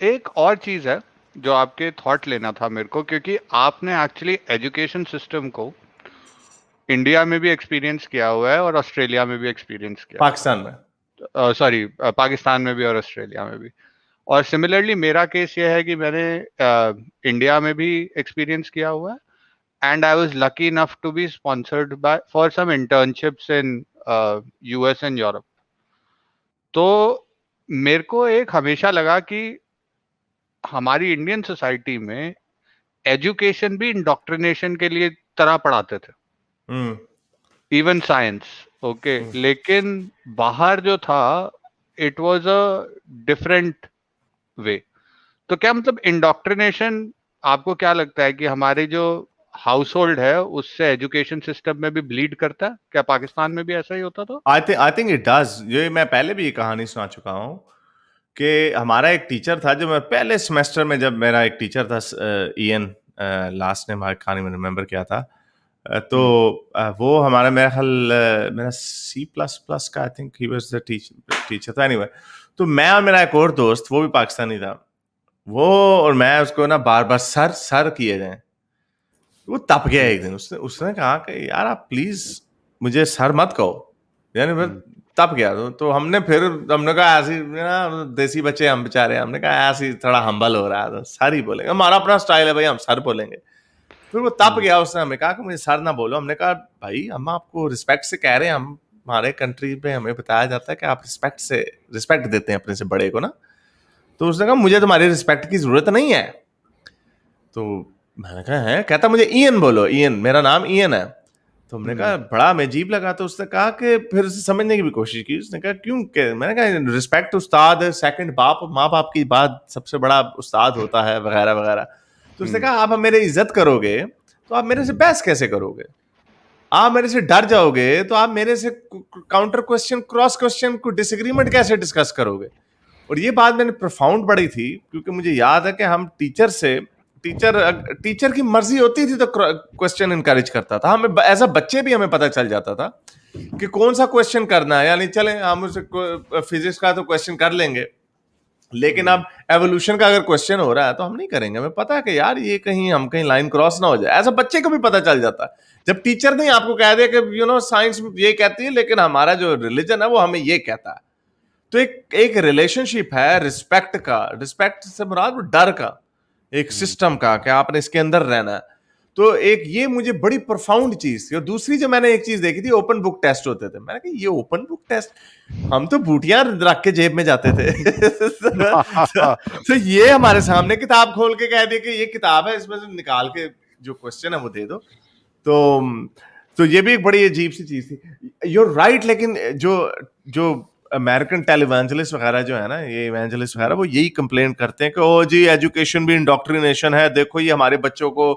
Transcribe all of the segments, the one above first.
एक और चीज है जो आपके थॉट लेना था मेरे को, क्योंकि आपने एक्चुअली एजुकेशन सिस्टम को इंडिया में भी एक्सपीरियंस किया हुआ है और ऑस्ट्रेलिया में भी एक्सपीरियंस किया हुआ पाकिस्तान में। है। सॉरी, पाकिस्तान में भी और ऑस्ट्रेलिया में भी। और सिमिलरली मेरा केस ये है कि मैंने इंडिया में भी एक्सपीरियंस किया हुआ है, and I was lucky enough to be sponsored by for some internships in US and Europe. तो मेरे को एक हमेशा लगा कि हमारी इंडियन सोसाइटी में एजुकेशन भी इंडोक्ट्रिनेशन के लिए तरह पढ़ाते थे, hmm. Even science. Okay, hmm. लेकिन बाहर जो था it was a different way. तो क्या मतलब इंडोक्ट्रिनेशन, आपको क्या लगता है कि हमारे जो हाउस होल्ड है उससे एजुकेशन सिस्टम में भी ब्लीड करता है? क्या पाकिस्तान में भी ऐसा ही होता था? I think it does. ये मैं पहले भी ये कहानी सुना चुका हूँ कि हमारा एक टीचर था, जो मैं पहले सेमेस्टर में, जब मेरा एक टीचर था ईएन, लास्ट नेम कहानी में रिमेम्बर किया था। तो हम्म। वो हमारा, मेरा ख्याल मेरा C++ का, I think he was the teacher था। एनीवे, तो मैं और मेरा एक और दोस्त, वो भी पाकिस्तानी था, वो और मैं उसको ना बार बार सर सर किए जाए। वो तप गया हम्म। एक दिन। उसने उसने कहा कि यार आप प्लीज मुझे सर मत कहो, यानी मैं हम्म। तप गया। तो हमने कहा ऐसे ही ना, देसी बच्चे हम बेचारे, हमने कहा ऐसे ही थोड़ा हम्बल हो रहा है तो सर ही बोलेंगे, हमारा अपना स्टाइल है भाई, हम सर बोलेंगे। फिर वो तप हम्म। गया, उसने हमें कहा कि मुझे सर ना बोलो। हमने कहा भाई हम आपको रिस्पेक्ट से कह रहे हैं, हम हमारे कंट्री में हमें बताया जाता है कि आप रिस्पेक्ट देते हैं अपने से बड़े को ना। तो उसने कहा मुझे तुम्हारी रिस्पेक्ट की जरूरत नहीं है। तो मैंने कहा है, कहता मुझे ईएन बोलो, ईएन, मेरा नाम ईएन है। तो हमने हम्म। कहा बड़ा हमें अजीब लगा। तो उसने कहा कि फिर उसे समझने की भी कोशिश की। उसने कहा क्यों? मैंने कहा रिस्पेक्ट उस्ताद, सेकंड बाप, माँ बाप की बात सबसे बड़ा उस्ताद होता है, वगैरह वगैरह। तो उसने हम्म। कहा आप मेरी इज्जत करोगे तो आप मेरे से बहस कैसे करोगे? आप मेरे से डर जाओगे तो आप मेरे से काउंटर क्वेश्चन, क्रॉस क्वेश्चन को, डिसएग्रीमेंट कैसे डिस्कस करोगे? और ये बात मैंने प्रोफाउंड पढ़ी थी, क्योंकि मुझे याद है कि हम टीचर टीचर की मर्जी होती थी तो क्वेश्चन इनकरेज करता था हमें, एज अ बच्चे भी हमें पता चल जाता था कि कौन सा क्वेश्चन करना है। यानी चले हम उसे फिजिक्स का तो क्वेश्चन कर लेंगे, लेकिन हम्म। अब एवोल्यूशन का अगर क्वेश्चन हो रहा है तो हम नहीं करेंगे। हमें पता है कि यार ये कहीं लाइन क्रॉस ना हो जाए। ऐसा बच्चे को भी पता चल जाता है। जब टीचर नहीं आपको कह दे कि साइंस ये कहती है लेकिन हमारा जो रिलीजन है वो हमें ये कहता है। तो एक एक रिलेशनशिप है रिस्पेक्ट का, रिस्पेक्ट से मुराद वो डर का, एक हम्म। सिस्टम का कि आपने इसके अंदर रहना है। तो एक ये मुझे बड़ी प्रोफाउंड चीज थी। और दूसरी जो मैंने एक चीज देखी थी, ओपन बुक टेस्ट होते थे। मैंने कहा ये ओपन बुक टेस्ट, हम तो बूटियां रख के जेब में जाते थे। तो ये हमारे सामने किताब खोल के कह दिए कि ये किताब है, इसमें से निकाल के जो क्वेश्चन है वो दे दो। तो तो ये भी एक बड़ी अजीब सी चीज थी। You're right. लेकिन जो जो अमेरिकन टेलीवेंजलिस्ट वगैरह जो है ना, ये इवेंजलिस्ट वगैरह, वो यही कंप्लेन करते हैं कि ओ जी एजुकेशन भी इंडोक्ट्रिनेशन है, देखो ये हमारे बच्चों को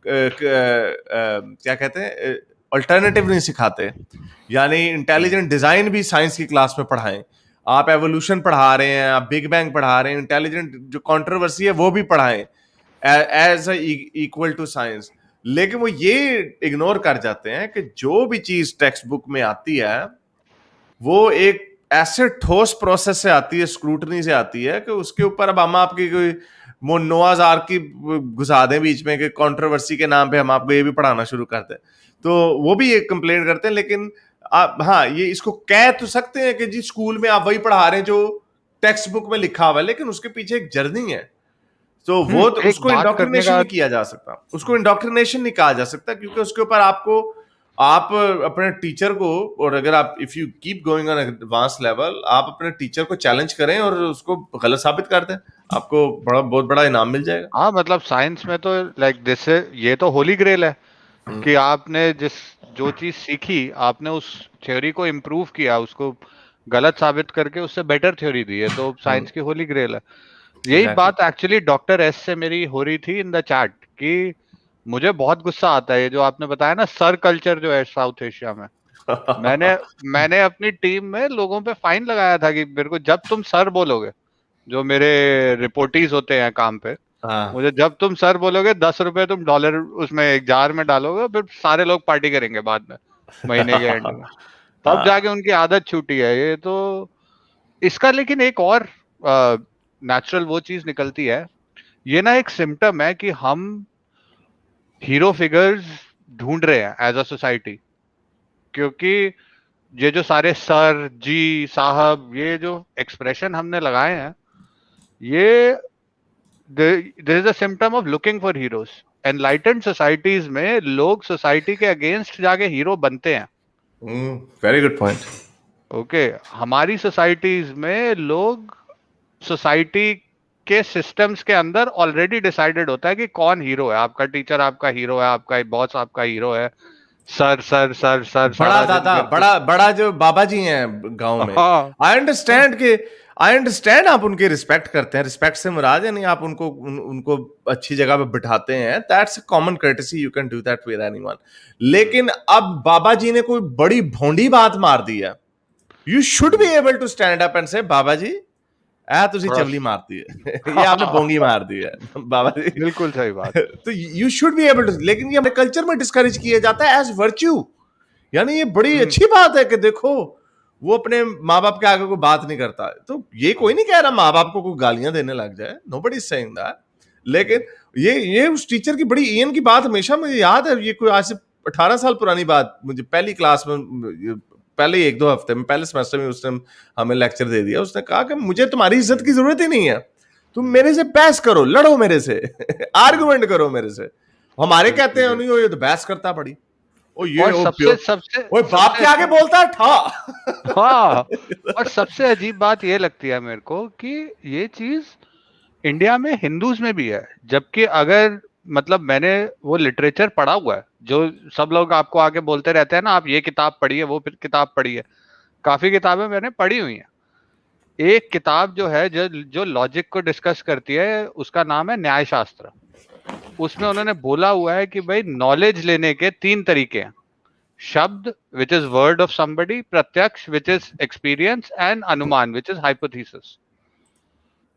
क्या कहते हैं, अल्टरनेटिव नहीं सिखाते। यानी इंटेलिजेंट डिजाइन भी साइंस की क्लास में पढ़ाएं। आप एवोल्यूशन पढ़ा रहे हैं, आप बिग बैंग पढ़ा रहे हैं, इंटेलिजेंट जो कंट्रोवर्सी है वो भी पढ़ाएं एज इक्वल टू साइंस। लेकिन वो ये इग्नोर कर जाते हैं कि जो भी चीज टेक्स्ट बुक में आती है वो एक ऐसे ठोस प्रोसेस से आती है, स्क्रूटनी से आती है, कि उसके ऊपर अब हम आपकी कोई नोआज आर्क की घुसा दें बीच में कि कंट्रोवर्सी के नाम पे हम आपको ये भी पढ़ाना शुरू कर दें। तो वो भी एक कंप्लेंट करते हैं। लेकिन आप, हाँ, ये इसको कह तो सकते हैं कि जी स्कूल में आप वही पढ़ा रहे हैं जो टेक्स्ट बुक में लिखा हुआ है, लेकिन उसके पीछे एक जर्नी है। तो वो तो एक उसको बात करने इंडोक्ट्रिनेशन का। नहीं किया जा सकता, उसको इंडोक्ट्रिनेशन नहीं कहा जा सकता, क्योंकि उसके ऊपर आप अपने टीचर को, और अगर आप if you keep going on advance level, आप अपने टीचर को चैलेंज करें और उसको गलत साबित कर दें, आपको बहुत बड़ा इनाम मिल जाएगा। हाँ, मतलब साइंस में तो लाइक दिस, ये तो होली ग्रेल है कि आपने जो चीज सीखी, आपने उस थ्योरी को इम्प्रूव किया, उसको गलत साबित करके उससे बेटर थ्योरी दी है, तो साइंस की होली ग्रेल है। यही एग्जैक्टली। बात एक्चुअली डॉक्टर एस से मेरी हो रही थी इन द चैट कि मुझे बहुत गुस्सा आता है ये जो आपने बताया ना, सर कल्चर जो है साउथ एशिया में। मैंने मैंने अपनी टीम में लोगों पे फाइन लगाया था कि मेरे को जब तुम सर बोलोगे, जो मेरे रिपोर्टीज होते हैं काम पे, हाँ। मुझे जब तुम सर बोलोगे, 10 रुपए तुम डॉलर उसमें एक जार में डालोगे, फिर सारे लोग पार्टी करेंगे बाद में, महीने के एंड में। तब हाँ। जाके उनकी आदत छूटी है ये तो। इसका लेकिन एक और नेचुरल वो चीज निकलती है। ये ना एक सिम्टम है कि हम हीरो फिगर्स ढूंढ रहे हैं एज अ सोसाइटी, क्योंकि ये जो सारे सर जी साहब ये जो एक्सप्रेशन हमने लगाए हैं, ये this is a symptom of looking for heroes. Enlightened societies में लोग सोसाइटी के अगेंस्ट जाके हीरो बनते हैं। Very good point. ओके, हमारी सोसाइटीज में लोग सोसाइटी के सिस्टम्स के अंदर ऑलरेडी डिसाइडेड होता है कि कौन हीरो है। आपका टीचर आपका हीरो है, आपका बॉस आपका हीरो है, सर सर सर सर बड़ा सारा दिन दादा, घर पे। बड़ा बड़ा जो बाबा जी हैं गांव में, हाँ आई अंडरस्टैंड आप उनकी रिस्पेक्ट करते हैं। रिस्पेक्ट से मुराद है नहीं आप उनको अच्छी जगह पे बिठाते हैं, that's a common courtesy, you can do that with anyone. लेकिन अब बाबा जी ने कोई बड़ी भोंडी बात मार दी है, you should be able to stand up and say Baba जी तुसी थोड़ा चवली मारती है ये आपने बोंगी मार दी है बाबा जी। बिल्कुल सही बात। तो you should be able to, लेकिन ये हमारे कल्चर में डिस्करेज किया जाता है एज वर्च्यू। यानी ये बड़ी अच्छी बात है कि देखो वो अपने माँ बाप के आगे कोई बात नहीं करता है। तो ये कोई नहीं कह रहा माँ बाप को कोई गालियां देने लग जाए, नोबडी इज सेइंग दैट। लेकिन ये उस टीचर की बड़ी ईएन की बात हमेशा मुझे याद है। ये कोई आज से 18 साल पुरानी बात, मुझे पहली क्लास में, पहले 1-2 हफ्ते में, पहले सेमेस्टर में उसने हमें लेक्चर दे दिया। उसने कहा कि मुझे तुम्हारी इज्जत की जरूरत ही नहीं है, तुम मेरे से बहस करो, लड़ो मेरे से आर्गुमेंट करो मेरे से। हमारे कहते हैं नहीं ये तो बहस करता पड़ी, ओ ये और ओ सबसे सबसे ओए बाप के आगे बोलता है ठा। हाँ, और सबसे अजीब बात ये लगती है मेरे को कि ये चीज इंडिया में हिंदूज में भी है। जबकि अगर मतलब मैंने वो लिटरेचर पढ़ा हुआ है, जो सब लोग आपको आके बोलते रहते हैं ना, आप ये किताब पढ़िए वो किताब पढ़िए, काफी किताबें मैंने पढ़ी हुई हैं। एक किताब जो है जो लॉजिक को डिस्कस करती है, उसका नाम है न्याय शास्त्र। उसमें उन्होंने बोला हुआ है कि भाई नॉलेज लेने के 3 तरीके हैं। शब्द which is word of somebody, प्रत्यक्ष विच इज एक्सपीरियंस, एंड अनुमान विच इज हाइपोथेसिस।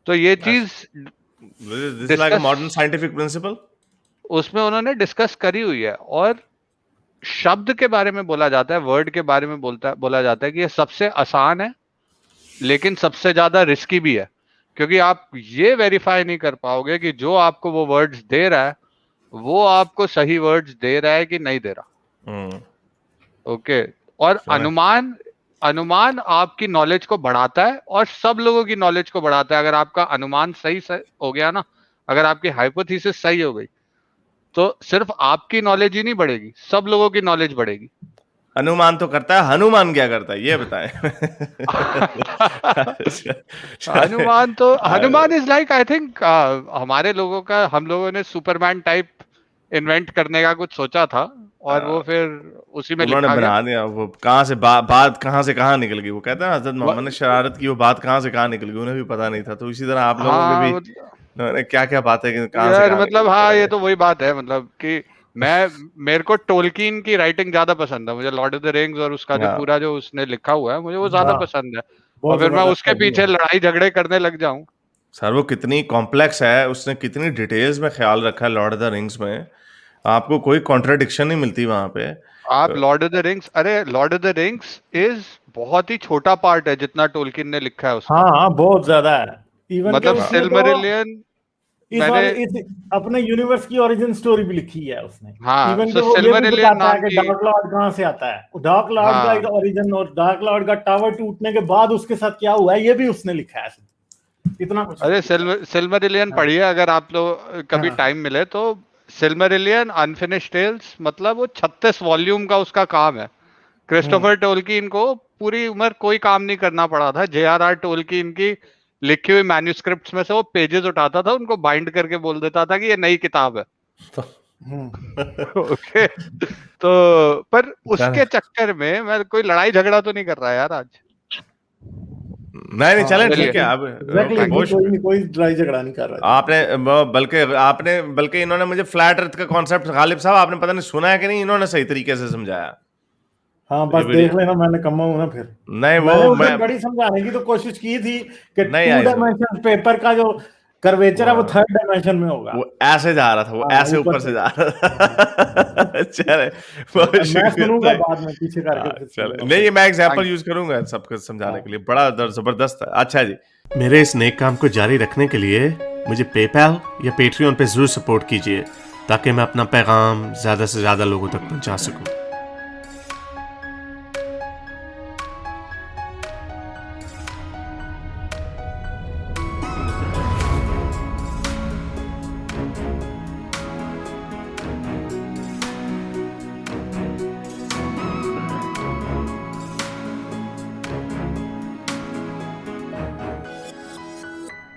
तो ये चीज this is like a modern scientific principle उसमें उन्होंने डिस्कस करी हुई है। और शब्द के बारे में बोला जाता है, वर्ड के बारे में बोला जाता है कि ये सबसे आसान है लेकिन सबसे ज्यादा रिस्की भी है, क्योंकि आप ये वेरीफाई नहीं कर पाओगे कि जो आपको वो वर्ड्स दे रहा है वो आपको सही वर्ड्स दे रहा है कि नहीं दे रहा। ओके, और अनुमान अनुमान आपकी नॉलेज को बढ़ाता है और सब लोगों की नॉलेज को बढ़ाता है। अगर आपका अनुमान सही हो गया ना, अगर आपकी हाइपोथेसिस सही हो गई, तो सिर्फ आपकी नॉलेज ही नहीं बढ़ेगी, सब लोगों की नॉलेज बढ़ेगी। अनुमान तो करता है, हनुमान क्या करता है ये बताएं। Hanuman is like, I think हमारे लोगों का, हम लोगों ने सुपरमैन टाइप इन्वेंट करने का कुछ सोचा था और वो फिर उसी में उन्होंने लिखा बना गया। दिया। वो कहाँ से बात कहाँ से कहाँ निकल गई, वो कहते हैं हजरत मोहम्मद ने शरारत की, वो बात कहाँ से कहाँ निकल गई उन्हें भी पता नहीं था। तो इसी तरह आप लोगों के भी क्या क्या बातें कहाँ से यार कहाँ मतलब निकल हाँ, ये गई। तो वही बात है मतलब कि मेरे को टोल्कीन की राइटिंग ज्यादा पसंद है। मुझे लॉर्ड ऑफ द रिंग्स और उसका जो हाँ पूरा जो उसने लिखा हुआ है मुझे वो ज्यादा हाँ, पसंद है। और बहुत फिर मैं जबरदस्त उसके हॉबी पीछे है। लड़ाई झगड़े करने लग जाऊं। सर वो कितनी कॉम्प्लेक्स है, उसने कितनी डिटेल्स में ख्याल रखा है लॉर्ड ऑफ द रिंग्स में, आपको कोई कॉन्ट्रडिक्शन नहीं मिलती वहां पे। आप लॉर्ड ऑफ द रिंग्स, अरे Lord of the rings is बहुत ही छोटा पार्ट है जितना टोल्किन ने लिखा है उसका। हाँ हाँ, बहुत ज्यादा है। इवन के मतलब उसने तो सिल्मरिलियन मैंने, इस अपने यूनिवर्स की ओरिजिन स्टोरी भी लिखी है उसने। हाँ, इवन सो के वो ये भी सिल्मरिलियन बताता है नाम कि की, डार्क लॉर्ड कहाँ से आता है, डार्क लॉर्ड हाँ का ओरिजिन और डार्क लॉर्ड का टावर टूटने के बाद उसके साथ क्या हुआ है ये भी उसने लिखा है। इतना कुछ अरे लिखा है। सिल्मरिलियन हाँ पढ़िए अगर आप लोग कभी हाँ टाइम मिले तो। सिल्मरिलियन अनफिनिश्ड टेल्स, मतलब वो 36 वॉल्यूम का उसका काम है। क्रिस्टोफर टोल्किन को पूरी उम्र कोई काम नहीं करना पड़ा था। J.R.R. टोल्किन की लिखी हुई मैन्युस्क्रिप्ट्स में से वो पेजेस उठाता था, उनको बाइंड करके बोल देता था कि ये नई किताब है। ओके, तो पर उसके चक्कर में मैं कोई लड़ाई झगड़ा तो नहीं कर रहा यार आज। नहीं नहीं चलें चलिए, ठीक है। अब एग्जैक्टली, बहुत कोई लड़ाई झगड़ा नहीं कर रहा आपने बल्कि इन्होंने मुझे फ्लैट अर्थ का कॉन्सेप्ट, गालिब साहब आपने पता नहीं सुना है कि नहीं, इन्होंने सही तरीके से समझाया। हाँ बस ये देख लेना, मैंने कमा हूं ना फिर। नहीं मैंने वो उसे मैं बड़ी समझाने की तो कोशिश की थी कि नहीं 2 आई समझ। डायमेंशन पेपर का जो कर्वेचर है वो 3rd डायमेंशन में होगा। वो ऐसे जा रहा था, वो हाँ, ऐसे ऊपर से जा रहा था। चले बहुत मैं शुक्रिया, सुनूंगा बाद में पीछे करके हाँ, फिर चले सुनूंगा। नहीं, ये मैं एग्जांपल थैंक यूज करूंगा सबको समझाने हाँ। के लिए, बड़ा जबरदस्त है। अच्छा जी। मेरे इस नेक काम को जारी रखने के लिए मुझे पेपैल या पेट्रियन पे जरूर सपोर्ट कीजिए ताकि मैं अपना पैगाम ज़्यादा से ज़्यादा लोगों तक पहुंचा सकूं।